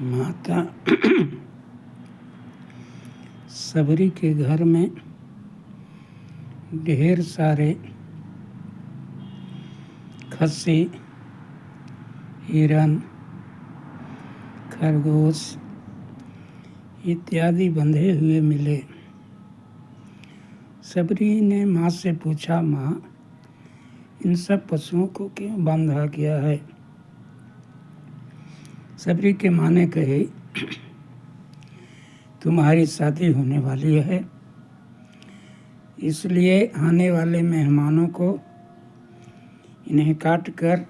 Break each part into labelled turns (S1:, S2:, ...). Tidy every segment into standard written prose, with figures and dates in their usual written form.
S1: माता सबरी के घर में ढेर सारे खस्सी, हिरन, खरगोश इत्यादि बंधे हुए मिले। सबरी ने माँ से पूछा, माँ, इन सब पशुओं को क्यों बांधा गया है? सबरी के माँ ने कहे, तुम्हारी शादी होने वाली है, इसलिए आने वाले मेहमानों को इन्हें काट कर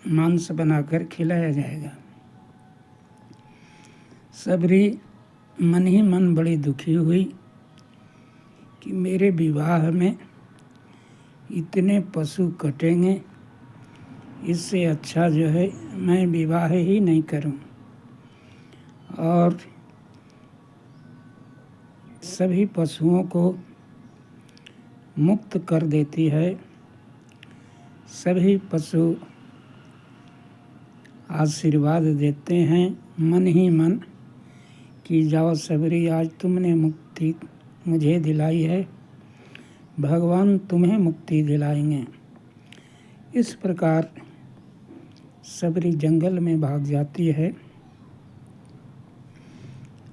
S1: मांस बनाकर खिलाया जाएगा। सबरी मन ही मन बड़ी दुखी हुई कि मेरे विवाह में इतने पशु कटेंगे, इससे अच्छा जो है मैं विवाह ही नहीं करूं। और सभी पशुओं को मुक्त कर देती है। सभी पशु आशीर्वाद देते हैं मन ही मन कि जाओ सबरी, आज तुमने मुक्ति मुझे दिलाई है, भगवान तुम्हें मुक्ति दिलाएंगे। इस प्रकार सबरी जंगल में भाग जाती है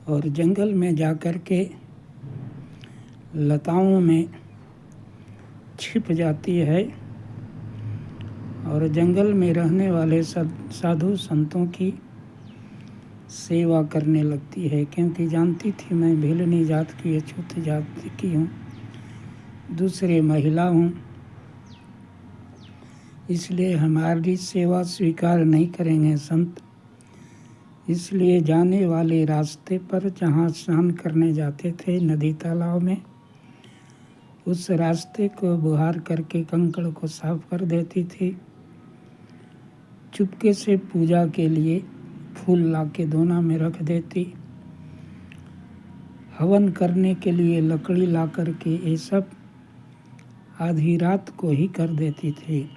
S1: और जंगल में जाकर के लताओं में छिप जाती है और जंगल में रहने वाले साधु संतों की सेवा करने लगती है, क्योंकि जानती थी मैं भीलनी जात की, अछूत जात की हूँ, दूसरे महिला हूँ, इसलिए हमारी सेवा स्वीकार नहीं करेंगे संत। इसलिए जाने वाले रास्ते पर जहाँ स्नान करने जाते थे नदी तालाब में, उस रास्ते को बुहार करके कंकड़ को साफ कर देती थी। चुपके से पूजा के लिए फूल ला के दोना में रख देती। हवन करने के लिए लकड़ी ला करके ये सब आधी रात को ही कर देती थी।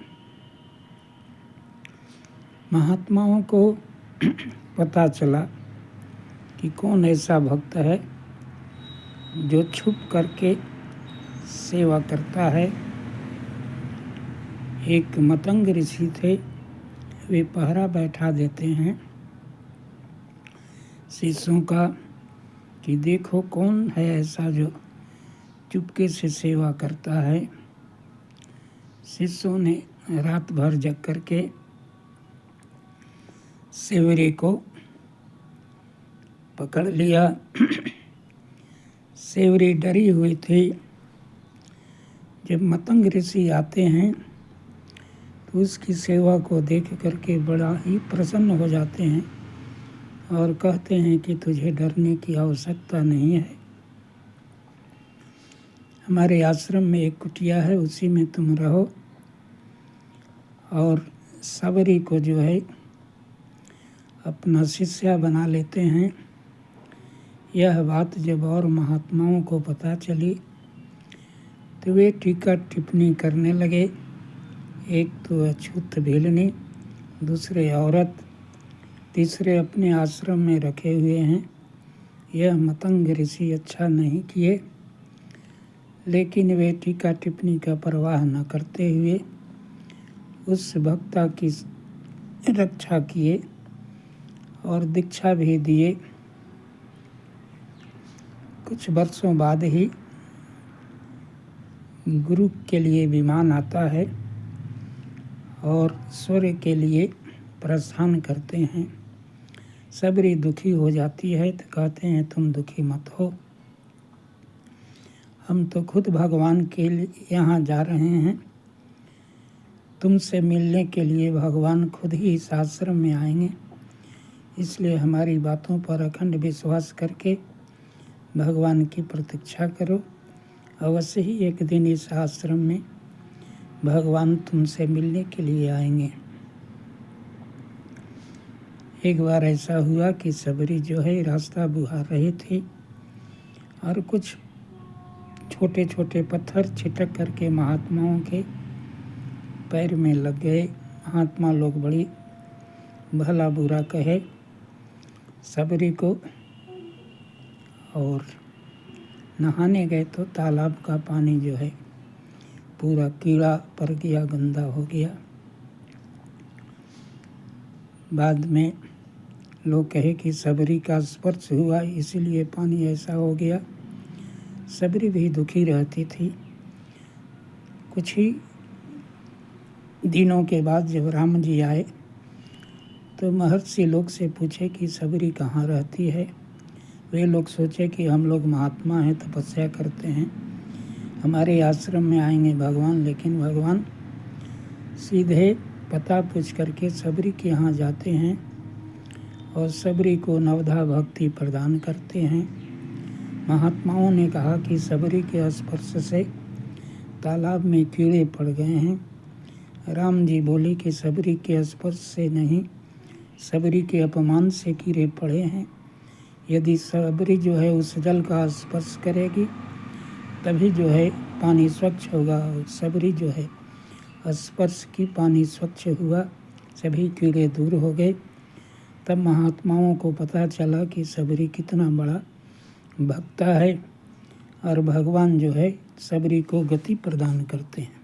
S1: महात्माओं को पता चला कि कौन ऐसा भक्त है जो छुप करके सेवा करता है। एक मतंग ऋषि थे, वे पहरा बैठा देते हैं शिष्यों का कि देखो कौन है ऐसा जो चुपके से सेवा करता है। शिष्यों ने रात भर जग करके सेवरी को पकड़ लिया। सेवरी डरी हुई थी। जब मतंग ऋषि आते हैं तो उसकी सेवा को देख करके बड़ा ही प्रसन्न हो जाते हैं और कहते हैं कि तुझे डरने की आवश्यकता नहीं है। हमारे आश्रम में एक कुटिया है, उसी में तुम रहो। और सबरी को जो है अपना शिष्या बना लेते हैं। यह बात जब और महात्माओं को पता चली तो वे टीका टिप्पणी करने लगे। एक तो अछूत भीलनी, दूसरे औरत, तीसरे अपने आश्रम में रखे हुए हैं। यह मतंग ऋषि अच्छा नहीं किए, लेकिन वे टीका टिप्पणी का परवाह न करते हुए उस भक्ता की रक्षा किए और दीक्षा भी दिए। कुछ वर्षों बाद ही गुरु के लिए विमान आता है और स्वर्ग के लिए प्रस्थान करते हैं। सबरी दुखी हो जाती है तो कहते हैं तुम दुखी मत हो, हम तो खुद भगवान के लिए यहाँ जा रहे हैं। तुमसे मिलने के लिए भगवान खुद ही इस आश्रम में आएंगे, इसलिए हमारी बातों पर अखंड विश्वास करके भगवान की प्रतीक्षा करो। अवश्य ही एक दिन इस आश्रम में भगवान तुमसे मिलने के लिए आएंगे। एक बार ऐसा हुआ कि सबरी जो है रास्ता बुहार रही थी और कुछ छोटे छोटे पत्थर छिटक करके महात्माओं के पैर में लग गए। महात्मा लोग बड़ी भला बुरा कहे सबरी को और नहाने गए तो तालाब का पानी जो है पूरा कीड़ा पड़ गया, गंदा हो गया। बाद में लोग कहे कि सबरी का स्पर्श हुआ इसीलिए पानी ऐसा हो गया। सबरी भी दुखी रहती थी। कुछ ही दिनों के बाद जब राम जी आए तो महर्षि लोग से पूछे कि सबरी कहाँ रहती है। वे लोग सोचे कि हम लोग महात्मा हैं, तपस्या करते हैं, हमारे आश्रम में आएंगे भगवान। लेकिन भगवान सीधे पता पूछ करके सबरी के यहाँ जाते हैं और सबरी को नवधा भक्ति प्रदान करते हैं। महात्माओं ने कहा कि सबरी के स्पर्श से तालाब में कीड़े पड़ गए हैं। राम जी बोले कि सबरी के स्पर्श से नहीं, सबरी के अपमान से कीड़े पड़े हैं। यदि सबरी जो है उस जल का स्पर्श करेगी तभी जो है पानी स्वच्छ होगा। और सबरी जो है स्पर्श की पानी स्वच्छ हुआ, सभी कीड़े दूर हो गए। तब महात्माओं को पता चला कि सबरी कितना बड़ा भक्त है और भगवान जो है सबरी को गति प्रदान करते हैं।